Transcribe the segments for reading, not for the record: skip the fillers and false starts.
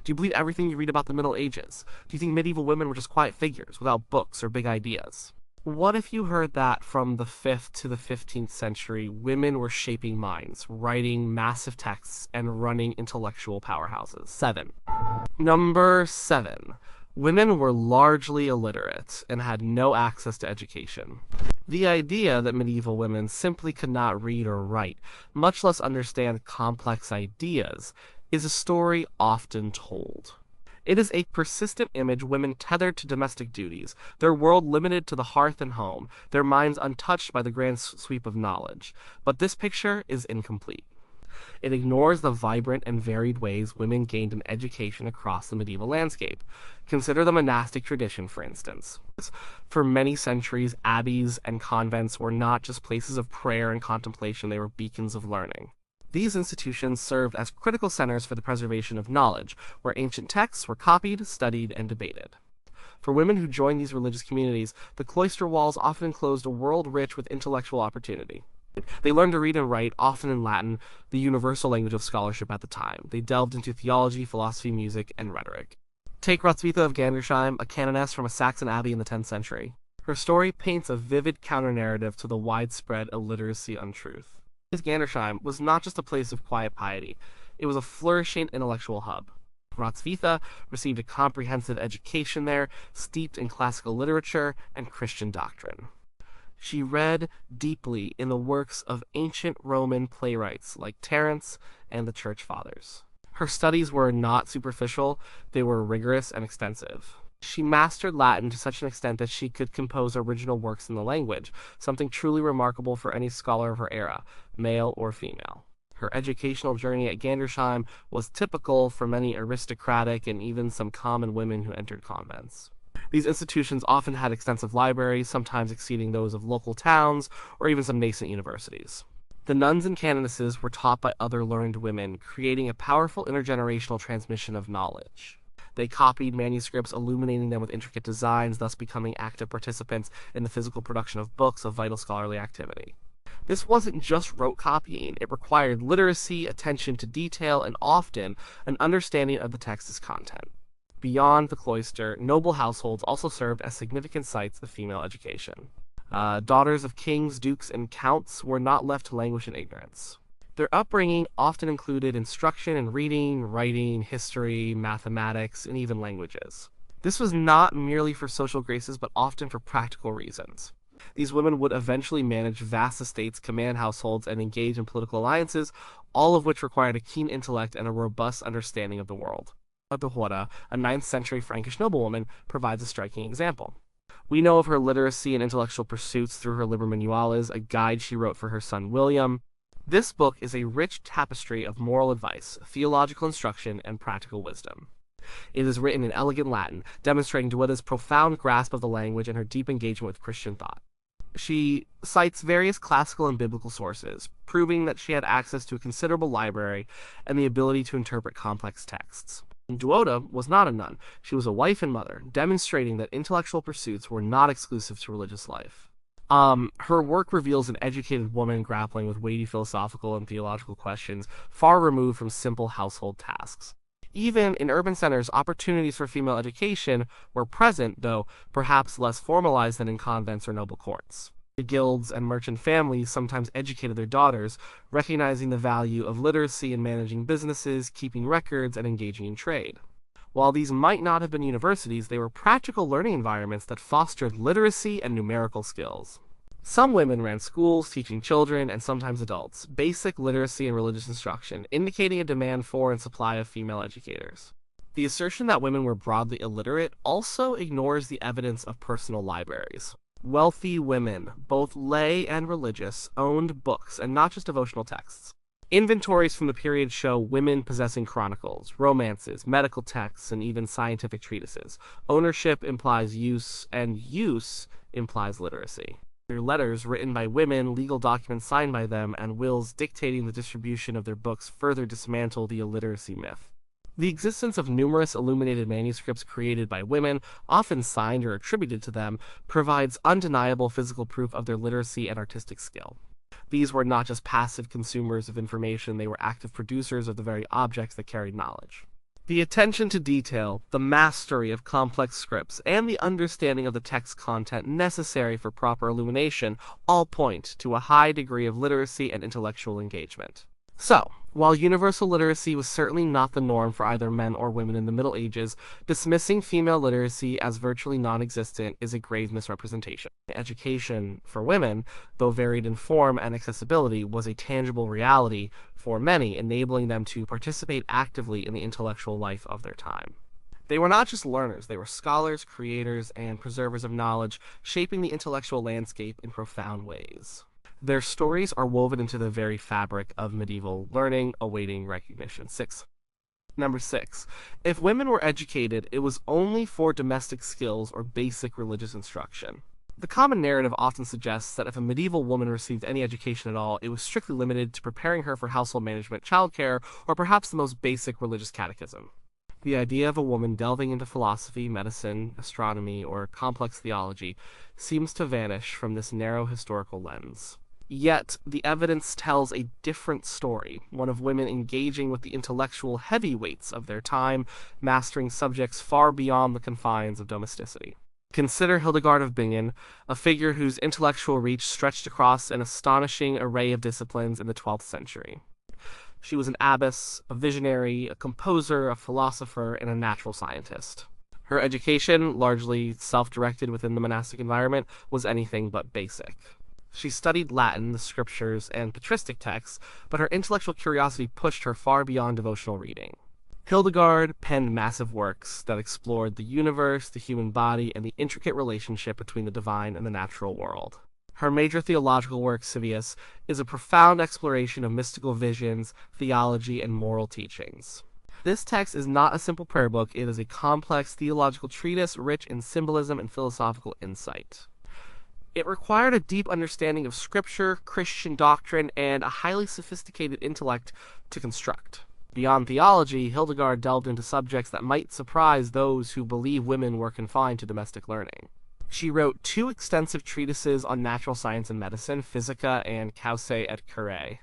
Do you believe everything you read about the Middle Ages? Do you think medieval women were just quiet figures without books or big ideas? What if you heard that from the 5th to the 15th century, women were shaping minds, writing massive texts, and running intellectual powerhouses? 7. Number 7. Women were largely illiterate and had no access to education. The idea that medieval women simply could not read or write, much less understand complex ideas, is a story often told. It is a persistent image women tethered to domestic duties, their world limited to the hearth and home, their minds untouched by the grand sweep of knowledge. But this picture is incomplete. It ignores the vibrant and varied ways women gained an education across the medieval landscape. Consider the monastic tradition, for instance. For many centuries, abbeys and convents were not just places of prayer and contemplation, they were beacons of learning. These institutions served as critical centers for the preservation of knowledge, where ancient texts were copied, studied, and debated. For women who joined these religious communities, the cloister walls often enclosed a world rich with intellectual opportunity. They learned to read and write, often in Latin, the universal language of scholarship at the time. They delved into theology, philosophy, music, and rhetoric. Take Hrotsvitha of Gandersheim, a canoness from a Saxon abbey in the 10th century. Her story paints a vivid counter-narrative to the widespread illiteracy untruth. Gandersheim was not just a place of quiet piety, it was a flourishing intellectual hub. Hrotsvitha received a comprehensive education there, steeped in classical literature and Christian doctrine. She read deeply in the works of ancient Roman playwrights like Terence and the Church Fathers. Her studies were not superficial, they were rigorous and extensive. She mastered Latin to such an extent that she could compose original works in the language, something truly remarkable for any scholar of her era, male or female. Her educational journey at Gandersheim was typical for many aristocratic and even some common women who entered convents. These institutions often had extensive libraries, sometimes exceeding those of local towns or even some nascent universities. The nuns and canonesses were taught by other learned women, creating a powerful intergenerational transmission of knowledge. They copied manuscripts, illuminating them with intricate designs, thus becoming active participants in the physical production of books of vital scholarly activity. This wasn't just rote copying, it required literacy, attention to detail, and often an understanding of the text's content. Beyond the cloister, noble households also served as significant sites of female education. Daughters of kings, dukes, and counts were not left to languish in ignorance. Their upbringing often included instruction in reading, writing, history, mathematics, and even languages. This was not merely for social graces, but often for practical reasons. These women would eventually manage vast estates, command households, and engage in political alliances, all of which required a keen intellect and a robust understanding of the world. Hildegard, a 9th century Frankish noblewoman, provides a striking example. We know of her literacy and intellectual pursuits through her Liber Manuales, a guide she wrote for her son William. This book is a rich tapestry of moral advice, theological instruction, and practical wisdom. It is written in elegant Latin, demonstrating Hildegard's profound grasp of the language and her deep engagement with Christian thought. She cites various classical and biblical sources, proving that she had access to a considerable library and the ability to interpret complex texts. Hildegard was not a nun, she was a wife and mother, demonstrating that intellectual pursuits were not exclusive to religious life. Her work reveals an educated woman grappling with weighty philosophical and theological questions, far removed from simple household tasks. Even in urban centers, opportunities for female education were present, though perhaps less formalized than in convents or noble courts. The guilds and merchant families sometimes educated their daughters, recognizing the value of literacy in managing businesses, keeping records, and engaging in trade. While these might not have been universities, they were practical learning environments that fostered literacy and numerical skills. Some women ran schools, teaching children, and sometimes adults, basic literacy and religious instruction, indicating a demand for and supply of female educators. The assertion that women were broadly illiterate also ignores the evidence of personal libraries. Wealthy women, both lay and religious, owned books, and not just devotional texts. Inventories from the period show women possessing chronicles, romances, medical texts, and even scientific treatises. Ownership implies use, and use implies literacy. Their letters written by women, legal documents signed by them, and wills dictating the distribution of their books further dismantle the illiteracy myth. The existence of numerous illuminated manuscripts created by women, often signed or attributed to them, provides undeniable physical proof of their literacy and artistic skill. These were not just passive consumers of information, they were active producers of the very objects that carried knowledge. The attention to detail, the mastery of complex scripts, and the understanding of the text content necessary for proper illumination all point to a high degree of literacy and intellectual engagement. So, while universal literacy was certainly not the norm for either men or women in the Middle Ages, dismissing female literacy as virtually non-existent is a grave misrepresentation. Education for women, though varied in form and accessibility, was a tangible reality for many, enabling them to participate actively in the intellectual life of their time. They were not just learners, they were scholars, creators, and preservers of knowledge, shaping the intellectual landscape in profound ways. Their stories are woven into the very fabric of medieval learning, awaiting recognition. Number 6. If women were educated, it was only for domestic skills or basic religious instruction. The common narrative often suggests that if a medieval woman received any education at all, it was strictly limited to preparing her for household management, childcare, or perhaps the most basic religious catechism. The idea of a woman delving into philosophy, medicine, astronomy, or complex theology seems to vanish from this narrow historical lens. Yet, the evidence tells a different story, one of women engaging with the intellectual heavyweights of their time, mastering subjects far beyond the confines of domesticity. Consider Hildegard of Bingen, a figure whose intellectual reach stretched across an astonishing array of disciplines in the 12th century. She was an abbess, a visionary, a composer, a philosopher, and a natural scientist. Her education, largely self-directed within the monastic environment, was anything but basic. She studied Latin, the scriptures, and patristic texts, but her intellectual curiosity pushed her far beyond devotional reading. Hildegard penned massive works that explored the universe, the human body, and the intricate relationship between the divine and the natural world. Her major theological work, Civius, is a profound exploration of mystical visions, theology, and moral teachings. This text is not a simple prayer book, it is a complex theological treatise rich in symbolism and philosophical insight. It required a deep understanding of scripture, Christian doctrine, and a highly sophisticated intellect to construct. Beyond theology, Hildegard delved into subjects that might surprise those who believe women were confined to domestic learning. She wrote 2 extensive treatises on natural science and medicine, Physica and Causae et Curae.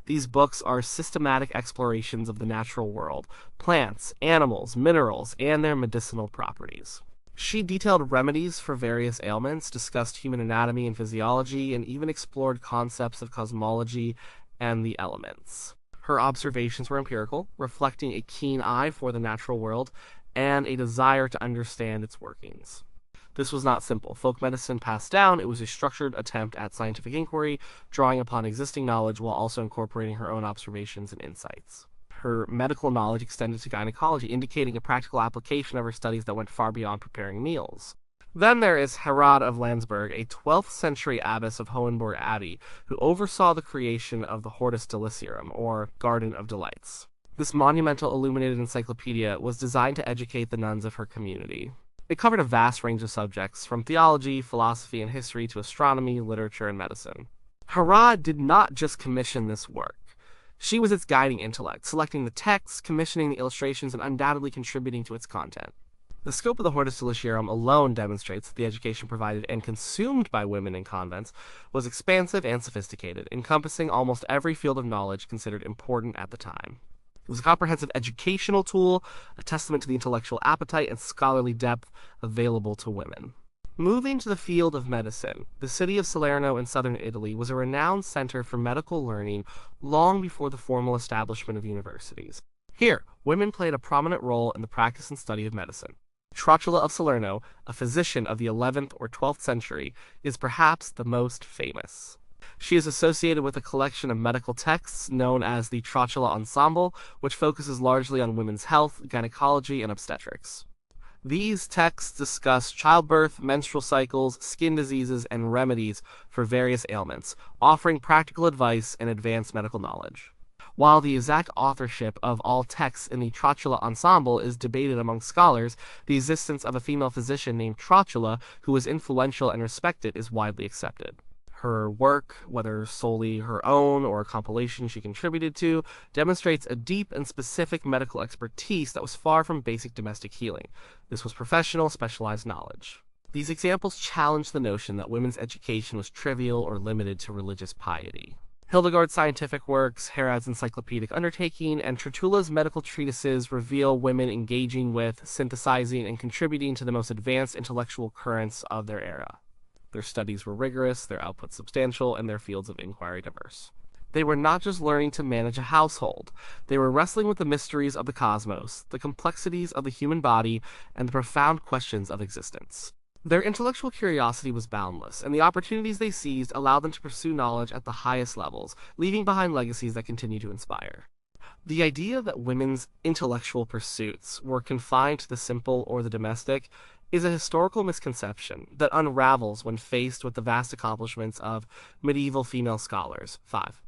These books are systematic explorations of the natural world, plants, animals, minerals, and their medicinal properties. She detailed remedies for various ailments, discussed human anatomy and physiology, and even explored concepts of cosmology and the elements. Her observations were empirical, reflecting a keen eye for the natural world and a desire to understand its workings. This was not simple. Folk medicine passed down, it was a structured attempt at scientific inquiry, drawing upon existing knowledge while also incorporating her own observations and insights. Her medical knowledge extended to gynecology, indicating a practical application of her studies that went far beyond preparing meals. Then there is Herod of Landsberg, a 12th century abbess of Hohenborg Abbey, who oversaw the creation of the Hortus Deliciarum, or Garden of Delights. This monumental illuminated encyclopedia was designed to educate the nuns of her community. It covered a vast range of subjects, from theology, philosophy, and history to astronomy, literature, and medicine. Herod did not just commission this work. She was its guiding intellect, selecting the texts, commissioning the illustrations, and undoubtedly contributing to its content. The scope of the Hortus Deliciarum alone demonstrates that the education provided and consumed by women in convents was expansive and sophisticated, encompassing almost every field of knowledge considered important at the time. It was a comprehensive educational tool, a testament to the intellectual appetite and scholarly depth available to women. Moving to the field of medicine, the city of Salerno in southern Italy was a renowned center for medical learning long before the formal establishment of universities. Here, women played a prominent role in the practice and study of medicine. Trotula of Salerno, a physician of the 11th or 12th century, is perhaps the most famous. She is associated with a collection of medical texts known as the Trotula Ensemble, which focuses largely on women's health, gynecology, and obstetrics. These texts discuss childbirth, menstrual cycles, skin diseases, and remedies for various ailments, offering practical advice and advanced medical knowledge. While the exact authorship of all texts in the Trotula Ensemble is debated among scholars, the existence of a female physician named Trotula who was influential and respected is widely accepted. Her work, whether solely her own or a compilation she contributed to, demonstrates a deep and specific medical expertise that was far from basic domestic healing. This was professional, specialized knowledge. These examples challenge the notion that women's education was trivial or limited to religious piety. Hildegard's scientific works, Herod's encyclopedic undertaking, and Tertulla's medical treatises reveal women engaging with, synthesizing, and contributing to the most advanced intellectual currents of their era. Their studies were rigorous, their output substantial, and their fields of inquiry diverse. They were not just learning to manage a household. They were wrestling with the mysteries of the cosmos, the complexities of the human body, and the profound questions of existence. Their intellectual curiosity was boundless, and the opportunities they seized allowed them to pursue knowledge at the highest levels, leaving behind legacies that continue to inspire. The idea that women's intellectual pursuits were confined to the simple or the domestic is a historical misconception that unravels when faced with the vast accomplishments of medieval female scholars. 5.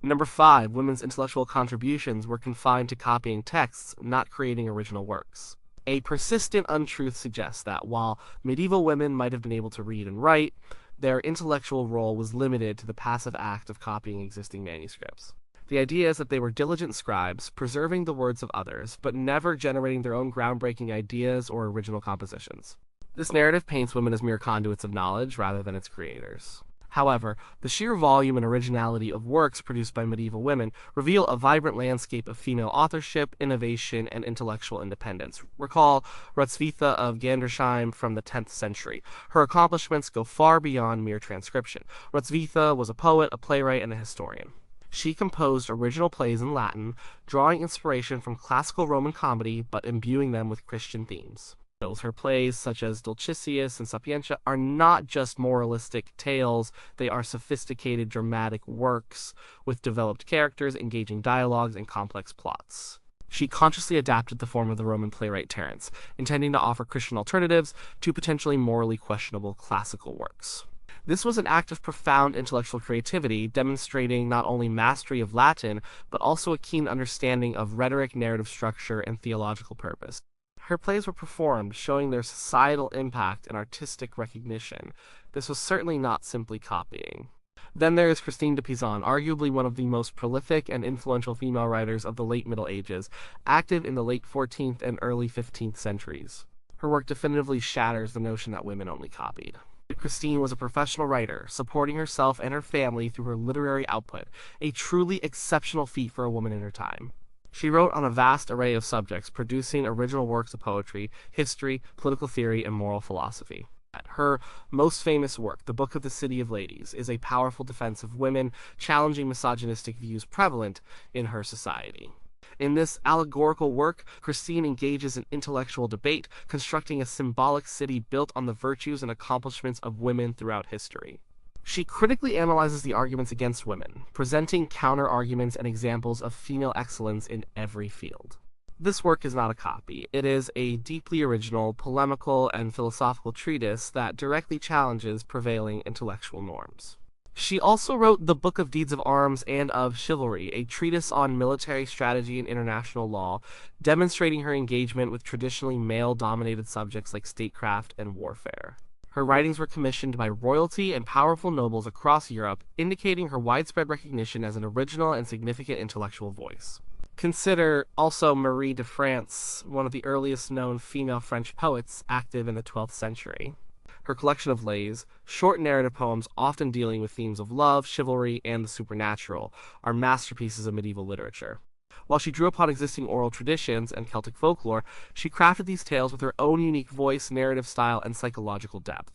Number 5. Women's intellectual contributions were confined to copying texts, not creating original works. A persistent untruth suggests that while medieval women might have been able to read and write, their intellectual role was limited to the passive act of copying existing manuscripts. The idea is that they were diligent scribes, preserving the words of others, but never generating their own groundbreaking ideas or original compositions. This narrative paints women as mere conduits of knowledge rather than its creators. However, the sheer volume and originality of works produced by medieval women reveal a vibrant landscape of female authorship, innovation, and intellectual independence. Recall Hrotsvitha of Gandersheim from the 10th century. Her accomplishments go far beyond mere transcription. Hrotsvitha was a poet, a playwright, and a historian. She composed original plays in Latin, drawing inspiration from classical Roman comedy but imbuing them with Christian themes. Her plays, such as Dulcicius and Sapientia, are not just moralistic tales, they are sophisticated dramatic works with developed characters, engaging dialogues, and complex plots. She consciously adapted the form of the Roman playwright Terence, intending to offer Christian alternatives to potentially morally questionable classical works. This was an act of profound intellectual creativity, demonstrating not only mastery of Latin, but also a keen understanding of rhetoric, narrative structure, and theological purpose. Her plays were performed, showing their societal impact and artistic recognition. This was certainly not simply copying. Then there is Christine de Pizan, arguably one of the most prolific and influential female writers of the late Middle Ages, active in the late 14th and early 15th centuries. Her work definitively shatters the notion that women only copied. Christine was a professional writer, supporting herself and her family through her literary output, a truly exceptional feat for a woman in her time. She wrote on a vast array of subjects, producing original works of poetry, history, political theory, and moral philosophy. Her most famous work, The Book of the City of Ladies, is a powerful defense of women, challenging misogynistic views prevalent in her society. In this allegorical work, Christine engages in intellectual debate, constructing a symbolic city built on the virtues and accomplishments of women throughout history. She critically analyzes the arguments against women, presenting counter-arguments and examples of female excellence in every field. This work is not a copy. It is a deeply original, polemical, and philosophical treatise that directly challenges prevailing intellectual norms. She also wrote The Book of Deeds of Arms and of Chivalry, a treatise on military strategy and international law, demonstrating her engagement with traditionally male-dominated subjects like statecraft and warfare. Her writings were commissioned by royalty and powerful nobles across Europe, indicating her widespread recognition as an original and significant intellectual voice. Consider also Marie de France, one of the earliest known female French poets active in the 12th century. Her collection of lays, short narrative poems often dealing with themes of love, chivalry, and the supernatural, are masterpieces of medieval literature. While she drew upon existing oral traditions and Celtic folklore, she crafted these tales with her own unique voice, narrative style, and psychological depth.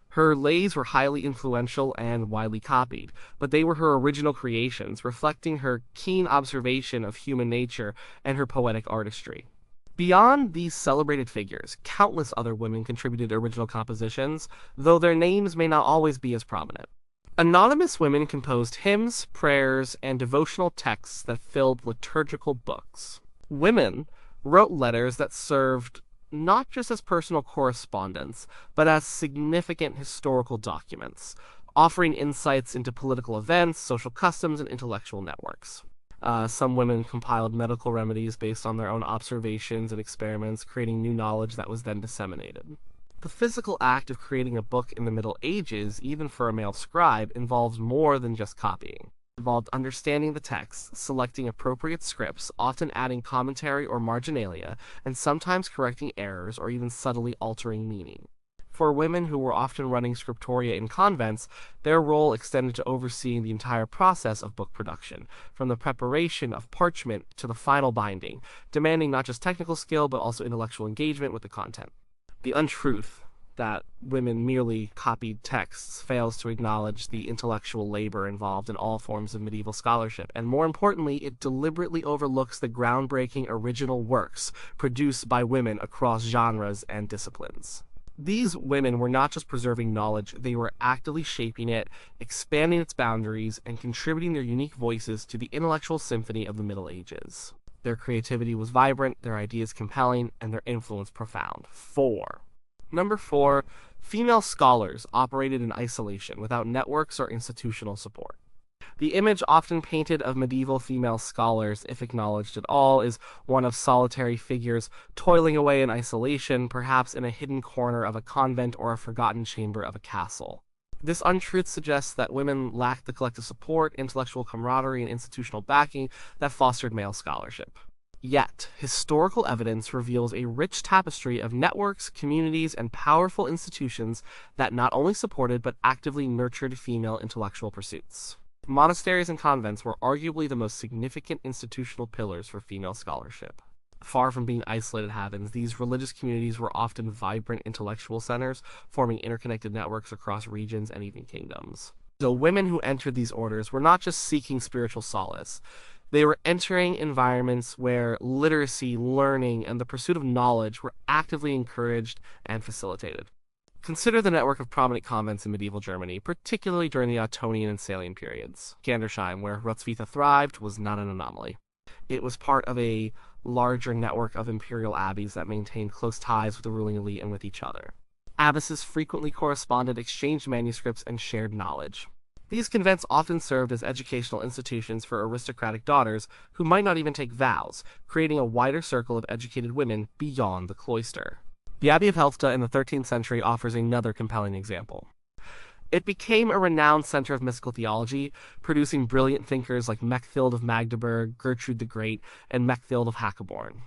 Her lays were highly influential and widely copied, but they were her original creations, reflecting her keen observation of human nature and her poetic artistry. Beyond these celebrated figures, countless other women contributed original compositions, though their names may not always be as prominent. Anonymous women composed hymns, prayers, and devotional texts that filled liturgical books. Women wrote letters that served not just as personal correspondence, but as significant historical documents, offering insights into political events, social customs, and intellectual networks. Some women compiled medical remedies based on their own observations and experiments, creating new knowledge that was then disseminated. The physical act of creating a book in the Middle Ages, even for a male scribe, involves more than just copying. It involved understanding the text, selecting appropriate scripts, often adding commentary or marginalia, and sometimes correcting errors or even subtly altering meaning. For women who were often running scriptoria in convents, their role extended to overseeing the entire process of book production, from the preparation of parchment to the final binding, demanding not just technical skill but also intellectual engagement with the content. The untruth that women merely copied texts fails to acknowledge the intellectual labor involved in all forms of medieval scholarship, and more importantly, it deliberately overlooks the groundbreaking original works produced by women across genres and disciplines. These women were not just preserving knowledge, they were actively shaping it, expanding its boundaries, and contributing their unique voices to the intellectual symphony of the Middle Ages. Their creativity was vibrant, their ideas compelling, and their influence profound. Number 4, female scholars operated in isolation without networks or institutional support. The image often painted of medieval female scholars, if acknowledged at all, is one of solitary figures toiling away in isolation, perhaps in a hidden corner of a convent or a forgotten chamber of a castle. This untruth suggests that women lacked the collective support, intellectual camaraderie, and institutional backing that fostered male scholarship. Yet, historical evidence reveals a rich tapestry of networks, communities, and powerful institutions that not only supported but actively nurtured female intellectual pursuits. Monasteries and convents were arguably the most significant institutional pillars for female scholarship. Far from being isolated havens, these religious communities were often vibrant intellectual centers, forming interconnected networks across regions and even kingdoms. So women who entered these orders were not just seeking spiritual solace. They were entering environments where literacy, learning, and the pursuit of knowledge were actively encouraged and facilitated. Consider the network of prominent convents in medieval Germany, particularly during the Ottonian and Salian periods. Gandersheim, where Hrotsvitha thrived, was not an anomaly. It was part of a larger network of imperial abbeys that maintained close ties with the ruling elite and with each other. Abbesses frequently corresponded, exchanged manuscripts, and shared knowledge. These convents often served as educational institutions for aristocratic daughters who might not even take vows, creating a wider circle of educated women beyond the cloister. The Abbey of Hildegard in the 13th century offers another compelling example. It became a renowned center of mystical theology, producing brilliant thinkers like Mechthild of Magdeburg, Gertrude the Great, and Mechthild of Hackeborn.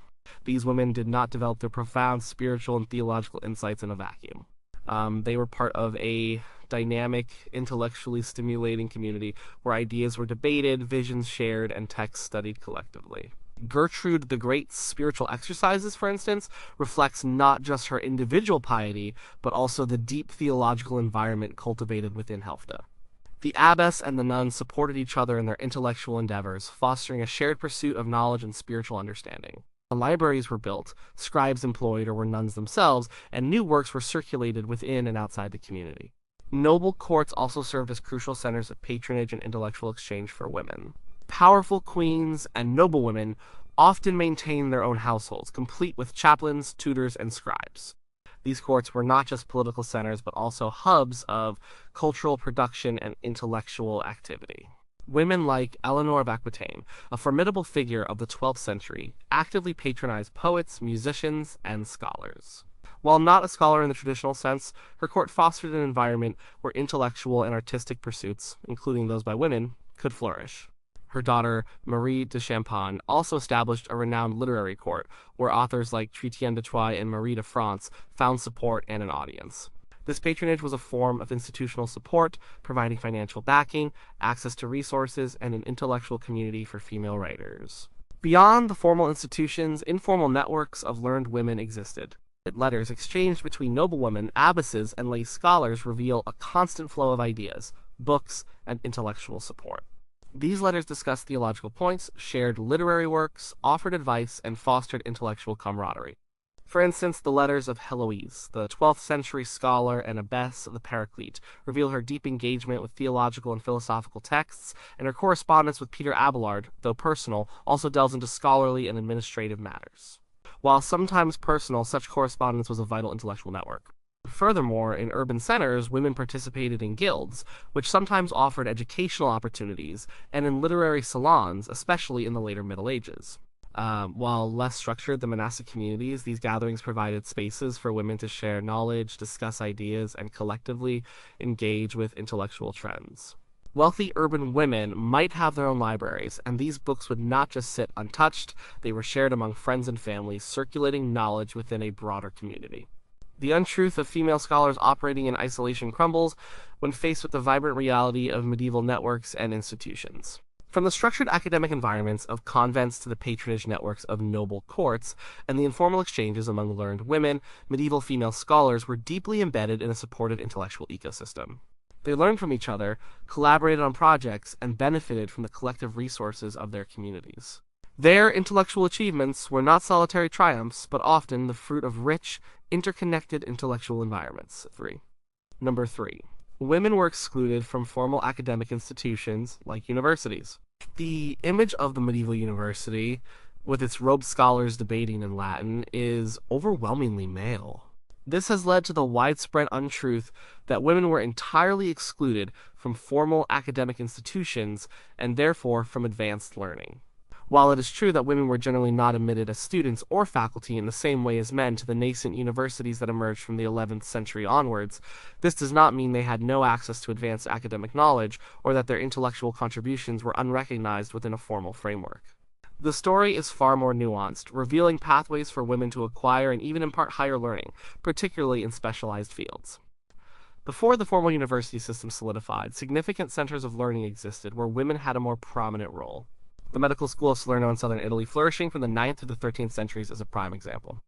These women did not develop their profound spiritual and theological insights in a vacuum. They were part of a dynamic, intellectually stimulating community where ideas were debated, visions shared, and texts studied collectively. Gertrude the Great's spiritual exercises, for instance, reflects not just her individual piety, but also the deep theological environment cultivated within Hildegard. The abbess and the nuns supported each other in their intellectual endeavors, fostering a shared pursuit of knowledge and spiritual understanding. Libraries were built, scribes employed or were nuns themselves, and new works were circulated within and outside the community. Noble courts also served as crucial centers of patronage and intellectual exchange for women. Powerful queens and noblewomen often maintained their own households, complete with chaplains, tutors, and scribes. These courts were not just political centers, but also hubs of cultural production and intellectual activity. Women like Eleanor of Aquitaine, a formidable figure of the 12th century, actively patronized poets, musicians, and scholars. While not a scholar in the traditional sense, her court fostered an environment where intellectual and artistic pursuits, including those by women, could flourish. Her daughter, Marie de Champagne, also established a renowned literary court, where authors like Chrétien de Troyes and Marie de France found support and an audience. This patronage was a form of institutional support, providing financial backing, access to resources, and an intellectual community for female writers. Beyond the formal institutions, informal networks of learned women existed. Letters exchanged between noblewomen, abbesses, and lay scholars reveal a constant flow of ideas, books, and intellectual support. These letters discussed theological points, shared literary works, offered advice, and fostered intellectual camaraderie. For instance, the letters of Heloise, the 12th century scholar and abbess of the Paraclete, reveal her deep engagement with theological and philosophical texts, and her correspondence with Peter Abelard, though personal, also delves into scholarly and administrative matters. While sometimes personal, such correspondence was a vital intellectual network. Furthermore, in urban centers, women participated in guilds, which sometimes offered educational opportunities, and in literary salons, especially in the later Middle Ages. While less structured than monastic communities, these gatherings provided spaces for women to share knowledge, discuss ideas, and collectively engage with intellectual trends. Wealthy urban women might have their own libraries, and these books would not just sit untouched, they were shared among friends and families, circulating knowledge within a broader community. The untruth of female scholars operating in isolation crumbles when faced with the vibrant reality of medieval networks and institutions. From the structured academic environments of convents to the patronage networks of noble courts and the informal exchanges among learned women, medieval female scholars were deeply embedded in a supportive intellectual ecosystem. They learned from each other, collaborated on projects, and benefited from the collective resources of their communities. Their intellectual achievements were not solitary triumphs, but often the fruit of rich, interconnected intellectual environments. Number 3. Women were excluded from formal academic institutions like universities. The image of the medieval university, with its robed scholars debating in Latin, is overwhelmingly male. This has led to the widespread untruth that women were entirely excluded from formal academic institutions and therefore from advanced learning. While it is true that women were generally not admitted as students or faculty in the same way as men to the nascent universities that emerged from the 11th century onwards, this does not mean they had no access to advanced academic knowledge or that their intellectual contributions were unrecognized within a formal framework. The story is far more nuanced, revealing pathways for women to acquire and even impart higher learning, particularly in specialized fields. Before the formal university system solidified, significant centers of learning existed where women had a more prominent role. The medical school of Salerno in southern Italy, flourishing from the 9th to the 13th centuries, is a prime example.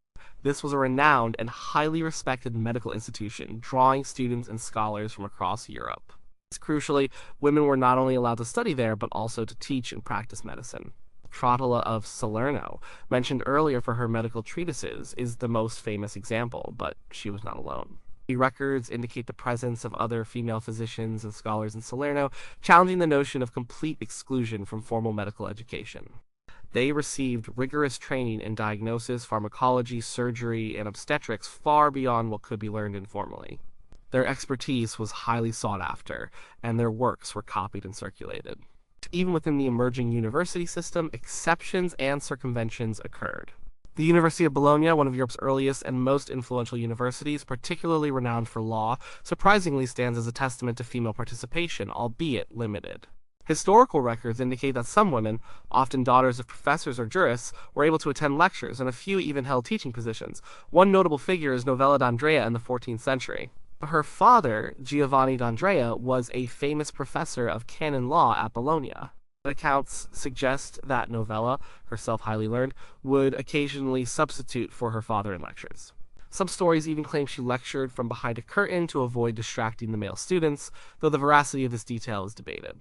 This was a renowned and highly respected medical institution, drawing students and scholars from across Europe. Crucially, women were not only allowed to study there, but also to teach and practice medicine. Hrotsvitha of Salerno, mentioned earlier for her medical treatises, is the most famous example, but she was not alone. Records indicate the presence of other female physicians and scholars in Salerno, challenging the notion of complete exclusion from formal medical education. They received rigorous training in diagnosis, pharmacology, surgery, and obstetrics far beyond what could be learned informally. Their expertise was highly sought after, and their works were copied and circulated. Even within the emerging university system, exceptions and circumventions occurred. The University of Bologna, one of Europe's earliest and most influential universities, particularly renowned for law, surprisingly stands as a testament to female participation, albeit limited. Historical records indicate that some women, often daughters of professors or jurists, were able to attend lectures, and a few even held teaching positions. One notable figure is Novella d'Andrea in the 14th century. Her father, Giovanni d'Andrea, was a famous professor of canon law at Bologna. Accounts suggest that Novella, herself highly learned, would occasionally substitute for her father in lectures. Some stories even claim she lectured from behind a curtain to avoid distracting the male students, though the veracity of this detail is debated.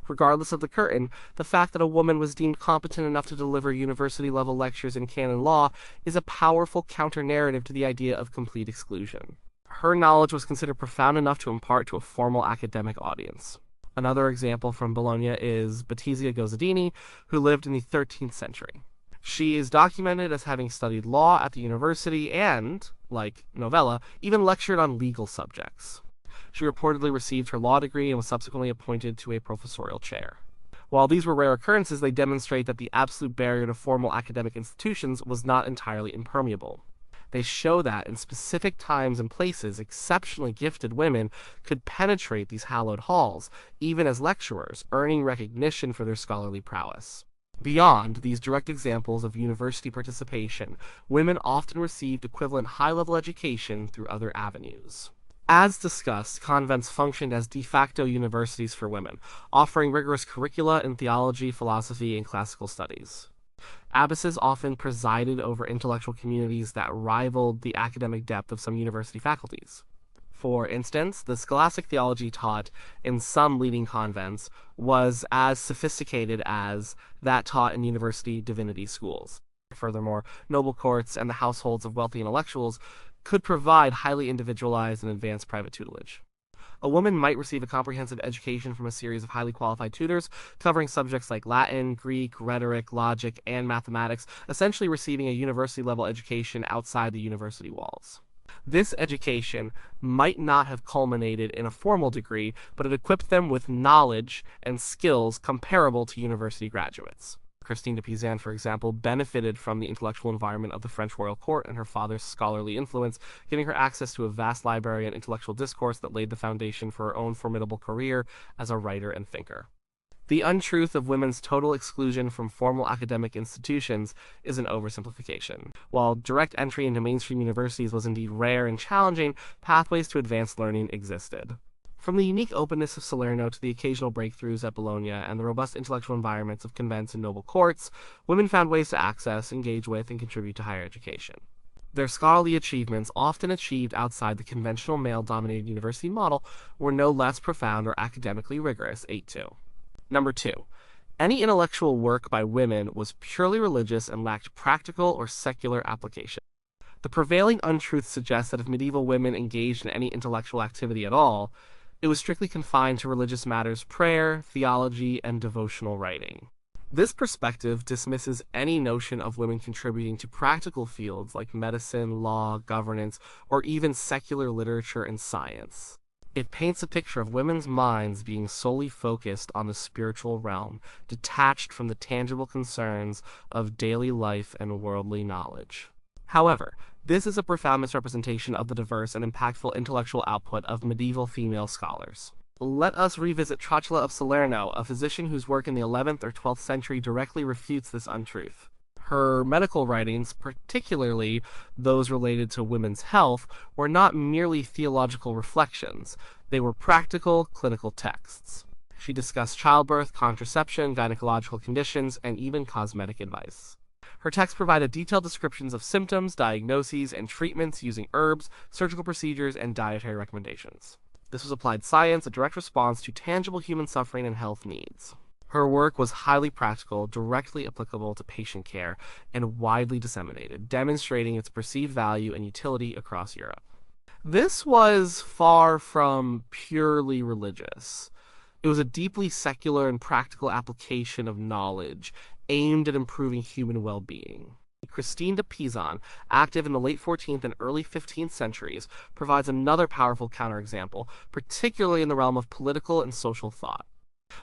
Regardless of the curtain, the fact that a woman was deemed competent enough to deliver university-level lectures in canon law is a powerful counter-narrative to the idea of complete exclusion. Her knowledge was considered profound enough to impart to a formal academic audience. Another example from Bologna is Battisia Gozzadini, who lived in the 13th century. She is documented as having studied law at the university and, like Novella, even lectured on legal subjects. She reportedly received her law degree and was subsequently appointed to a professorial chair. While these were rare occurrences, they demonstrate that the absolute barrier to formal academic institutions was not entirely impermeable. They show that, in specific times and places, exceptionally gifted women could penetrate these hallowed halls, even as lecturers, earning recognition for their scholarly prowess. Beyond these direct examples of university participation, women often received equivalent high-level education through other avenues. As discussed, convents functioned as de facto universities for women, offering rigorous curricula in theology, philosophy, and classical studies. Abbesses often presided over intellectual communities that rivaled the academic depth of some university faculties. For instance, the scholastic theology taught in some leading convents was as sophisticated as that taught in university divinity schools. Furthermore, noble courts and the households of wealthy intellectuals could provide highly individualized and advanced private tutelage. A woman might receive a comprehensive education from a series of highly qualified tutors, covering subjects like Latin, Greek, rhetoric, logic, and mathematics, essentially receiving a university-level education outside the university walls. This education might not have culminated in a formal degree, but it equipped them with knowledge and skills comparable to university graduates. Christine de Pizan, for example, benefited from the intellectual environment of the French royal court and her father's scholarly influence, giving her access to a vast library and intellectual discourse that laid the foundation for her own formidable career as a writer and thinker. The untruth of women's total exclusion from formal academic institutions is an oversimplification. While direct entry into mainstream universities was indeed rare and challenging, pathways to advanced learning existed. From the unique openness of Salerno to the occasional breakthroughs at Bologna and the robust intellectual environments of convents and noble courts, women found ways to access, engage with, and contribute to higher education. Their scholarly achievements, often achieved outside the conventional male-dominated university model, were no less profound or academically rigorous. 8-2. Number 2. Any intellectual work by women was purely religious and lacked practical or secular application. The prevailing untruth suggests that if medieval women engaged in any intellectual activity at all, it was strictly confined to religious matters, prayer, theology, and devotional writing. This perspective dismisses any notion of women contributing to practical fields like medicine, law, governance, or even secular literature and science. It paints a picture of women's minds being solely focused on the spiritual realm, detached from the tangible concerns of daily life and worldly knowledge. However, this is a profound misrepresentation of the diverse and impactful intellectual output of medieval female scholars. Let us revisit Hrotsvitha of Salerno, a physician whose work in the 11th or 12th century directly refutes this untruth. Her medical writings, particularly those related to women's health, were not merely theological reflections. They were practical, clinical texts. She discussed childbirth, contraception, gynecological conditions, and even cosmetic advice. Her texts provided detailed descriptions of symptoms, diagnoses, and treatments using herbs, surgical procedures, and dietary recommendations. This was applied science, a direct response to tangible human suffering and health needs. Her work was highly practical, directly applicable to patient care, and widely disseminated, demonstrating its perceived value and utility across Europe. This was far from purely religious. It was a deeply secular and practical application of knowledge aimed at improving human well-being. Christine de Pizan, active in the late 14th and early 15th centuries, provides another powerful counterexample, particularly in the realm of political and social thought.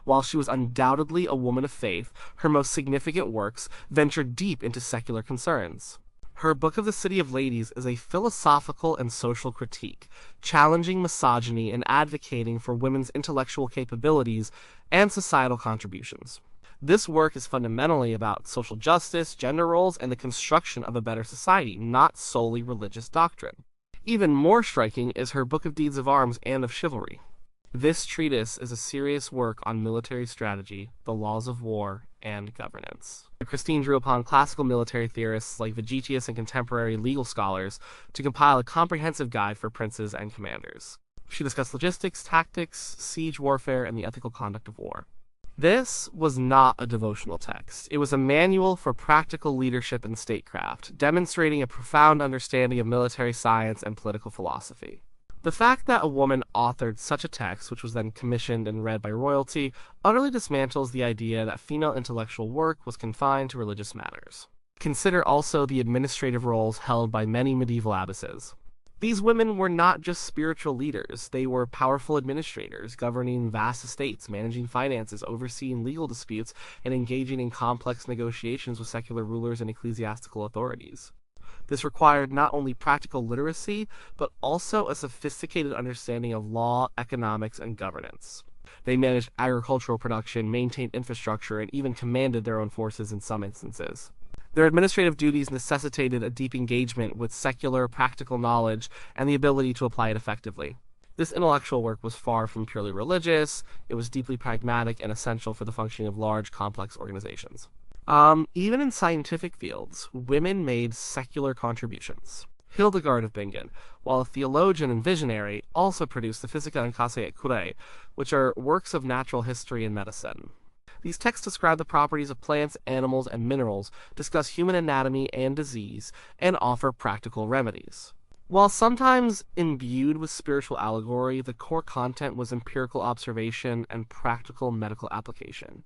While she was undoubtedly a woman of faith, her most significant works ventured deep into secular concerns. Her Book of the City of Ladies is a philosophical and social critique, challenging misogyny and advocating for women's intellectual capabilities and societal contributions. This work is fundamentally about social justice, gender roles, and the construction of a better society, not solely religious doctrine. Even more striking is her Book of Deeds of Arms and of Chivalry. This treatise is a serious work on military strategy, the laws of war, and governance. Christine drew upon classical military theorists like Vegetius and contemporary legal scholars to compile a comprehensive guide for princes and commanders. She discussed logistics, tactics, siege warfare, and the ethical conduct of war. This was not a devotional text. It was a manual for practical leadership and statecraft, demonstrating a profound understanding of military science and political philosophy. The fact that a woman authored such a text, which was then commissioned and read by royalty, utterly dismantles the idea that female intellectual work was confined to religious matters. Consider also the administrative roles held by many medieval abbesses. These women were not just spiritual leaders, they were powerful administrators, governing vast estates, managing finances, overseeing legal disputes, and engaging in complex negotiations with secular rulers and ecclesiastical authorities. This required not only practical literacy, but also a sophisticated understanding of law, economics, and governance. They managed agricultural production, maintained infrastructure, and even commanded their own forces in some instances. Their administrative duties necessitated a deep engagement with secular, practical knowledge and the ability to apply it effectively. This intellectual work was far from purely religious, it was deeply pragmatic and essential for the functioning of large, complex organizations. Even in scientific fields, women made secular contributions. Hildegard of Bingen, while a theologian and visionary, also produced the Physica and Causae et Curae, which are works of natural history and medicine. These texts describe the properties of plants, animals, and minerals, discuss human anatomy and disease, and offer practical remedies. While sometimes imbued with spiritual allegory, the core content was empirical observation and practical medical application.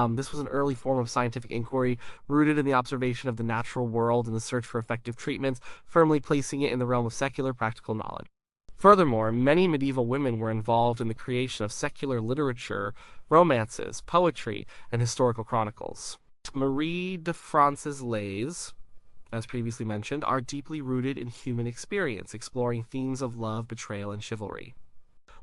This was an early form of scientific inquiry, rooted in the observation of the natural world and the search for effective treatments, firmly placing it in the realm of secular practical knowledge. Furthermore, many medieval women were involved in the creation of secular literature, romances, poetry, and historical chronicles. Marie de France's lays, as previously mentioned, are deeply rooted in human experience, exploring themes of love, betrayal, and chivalry.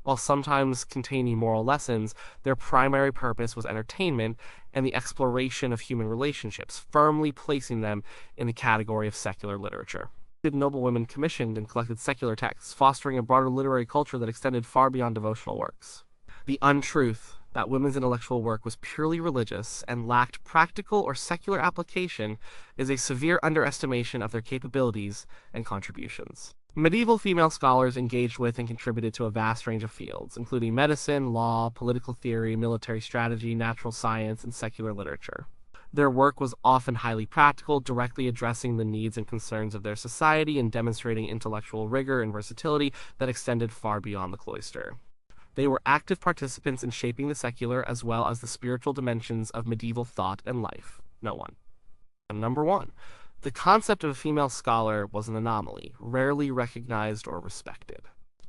While sometimes containing moral lessons, their primary purpose was entertainment and the exploration of human relationships, firmly placing them in the category of secular literature. Noblewomen commissioned and collected secular texts, fostering a broader literary culture that extended far beyond devotional works. The untruth that women's intellectual work was purely religious and lacked practical or secular application is a severe underestimation of their capabilities and contributions. Medieval female scholars engaged with and contributed to a vast range of fields, including medicine, law, political theory, military strategy, natural science, and secular literature. Their work was often highly practical, directly addressing the needs and concerns of their society and demonstrating intellectual rigor and versatility that extended far beyond the cloister. They were active participants in shaping the secular as well as the spiritual dimensions of medieval thought and life. Number 1. The concept of a female scholar was an anomaly, rarely recognized or respected.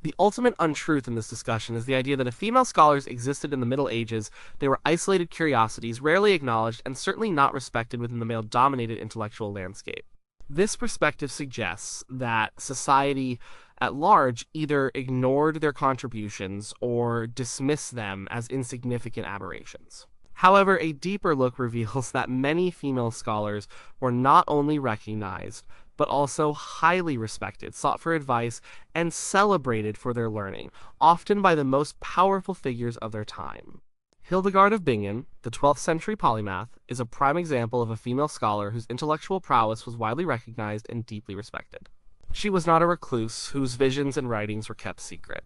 The ultimate untruth in this discussion is the idea that if female scholars existed in the Middle Ages, they were isolated curiosities, rarely acknowledged, and certainly not respected within the male-dominated intellectual landscape. This perspective suggests that society at large either ignored their contributions or dismissed them as insignificant aberrations. However, a deeper look reveals that many female scholars were not only recognized, but also highly respected, sought for advice, and celebrated for their learning, often by the most powerful figures of their time. Hildegard of Bingen, the 12th century polymath, is a prime example of a female scholar whose intellectual prowess was widely recognized and deeply respected. She was not a recluse whose visions and writings were kept secret.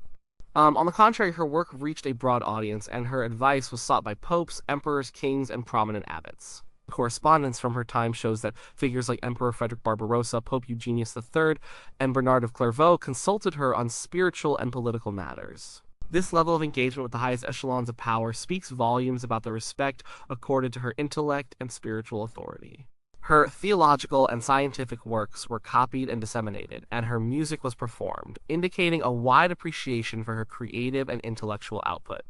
On the contrary, her work reached a broad audience, and her advice was sought by popes, emperors, kings, and prominent abbots. Correspondence from her time shows that figures like Emperor Frederick Barbarossa, Pope Eugenius III, and Bernard of Clairvaux consulted her on spiritual and political matters. This level of engagement with the highest echelons of power speaks volumes about the respect accorded to her intellect and spiritual authority. Her theological and scientific works were copied and disseminated, and her music was performed, indicating a wide appreciation for her creative and intellectual output.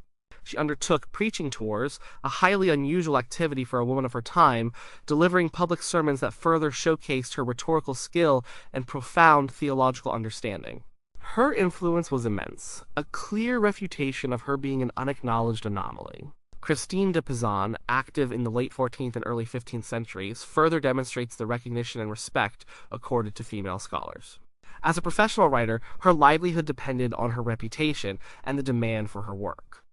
She undertook preaching tours, a highly unusual activity for a woman of her time, delivering public sermons that further showcased her rhetorical skill and profound theological understanding. Her influence was immense, a clear refutation of her being an unacknowledged anomaly. Christine de Pizan, active in the late 14th and early 15th centuries, further demonstrates the recognition and respect accorded to female scholars. As a professional writer, her livelihood depended on her reputation and the demand for her work.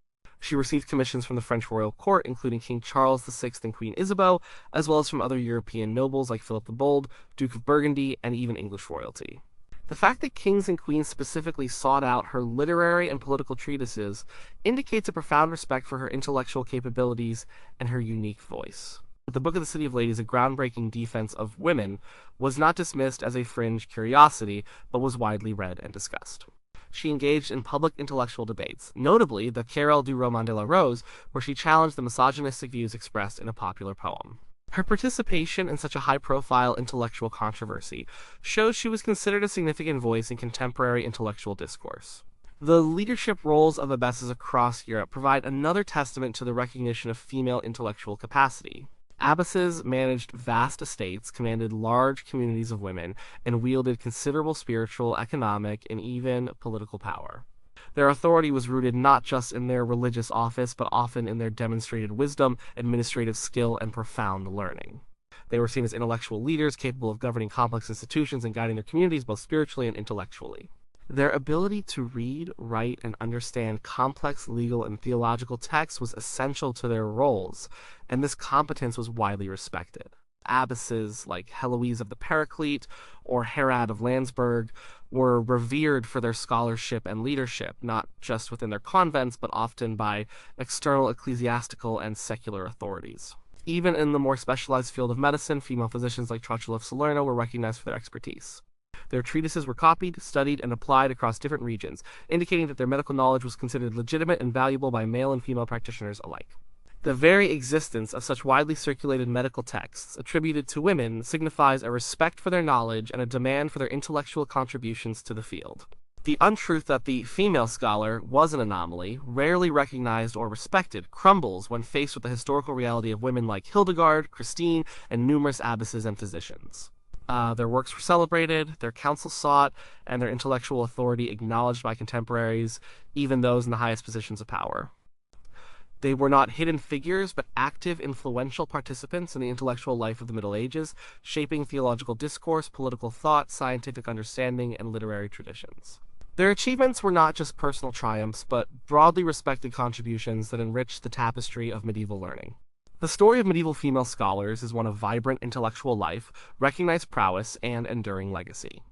She received commissions from the French royal court, including King Charles VI and Queen Isabeau, as well as from other European nobles like Philip the Bold, Duke of Burgundy, and even English royalty. The fact that kings and queens specifically sought out her literary and political treatises indicates a profound respect for her intellectual capabilities and her unique voice. The Book of the City of Ladies, a groundbreaking defense of women, was not dismissed as a fringe curiosity, but was widely read and discussed. She engaged in public intellectual debates, notably the Querelle du Roman de la Rose, where she challenged the misogynistic views expressed in a popular poem. Her participation in such a high-profile intellectual controversy shows she was considered a significant voice in contemporary intellectual discourse. The leadership roles of abbesses across Europe provide another testament to the recognition of female intellectual capacity. Abbesses managed vast estates, commanded large communities of women, and wielded considerable spiritual, economic, and even political power. Their authority was rooted not just in their religious office, but often in their demonstrated wisdom, administrative skill, and profound learning. They were seen as intellectual leaders capable of governing complex institutions and guiding their communities both spiritually and intellectually. Their ability to read, write, and understand complex legal and theological texts was essential to their roles, and this competence was widely respected. Abbesses like Heloise of the Paraclete or Herad of Landsberg were revered for their scholarship and leadership, not just within their convents, but often by external ecclesiastical and secular authorities. Even in the more specialized field of medicine, female physicians like Hrotsvitha of Salerno were recognized for their expertise. Their treatises were copied, studied, and applied across different regions, indicating that their medical knowledge was considered legitimate and valuable by male and female practitioners alike. The very existence of such widely circulated medical texts attributed to women signifies a respect for their knowledge and a demand for their intellectual contributions to the field. The untruth that the female scholar was an anomaly, rarely recognized or respected, crumbles when faced with the historical reality of women like Hildegard, Christine, and numerous abbesses and physicians. Their works were celebrated, their counsel sought, and their intellectual authority acknowledged by contemporaries, even those in the highest positions of power. They were not hidden figures, but active, influential participants in the intellectual life of the Middle Ages, shaping theological discourse, political thought, scientific understanding, and literary traditions. Their achievements were not just personal triumphs, but broadly respected contributions that enriched the tapestry of medieval learning. The story of medieval female scholars is one of vibrant intellectual life, recognized prowess, and enduring legacy.